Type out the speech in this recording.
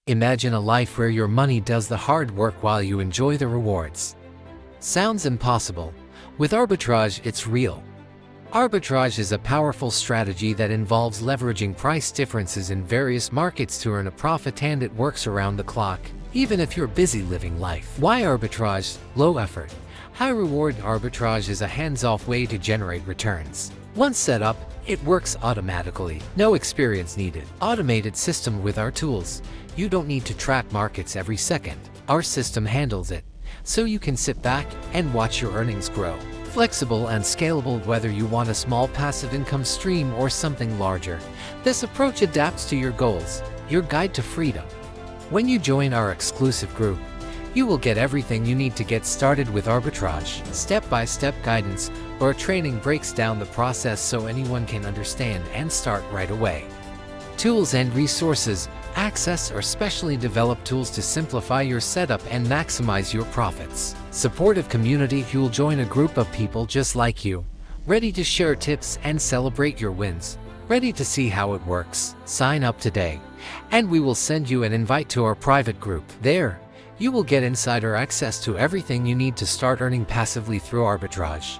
Imagine a life where your money does the hard work while you enjoy the rewards. Sounds impossible. With arbitrage, it's real. Arbitrage is a powerful strategy that involves leveraging price differences in various markets to earn a profit, and it works around the clock, even if you're busy living life. Why arbitrage? Low effort, high reward. Arbitrage is a hands-off way to generate returns. Once set up, it works automatically. No experience needed. Automated system. With our tools, you don't need to track markets every second. Our system handles it, so you can sit back and watch your earnings grow. Flexible and scalable. Whether you want a small passive income stream or something larger, this approach adapts to your goals. Your guide to freedom. When you join our exclusive group, you will get everything you need to get started with arbitrage. Step-by-step guidance. Our training breaks down the process so anyone can understand and start right away. Tools and resources. Access our specially developed tools to simplify your setup and maximize your profits. Supportive community. You'll join a group of people just like you, ready to share tips and celebrate your wins. Ready to see how it works? Sign up today, and we will send you an invite to our private group. There, you will get insider access to everything you need to start earning passively through arbitrage.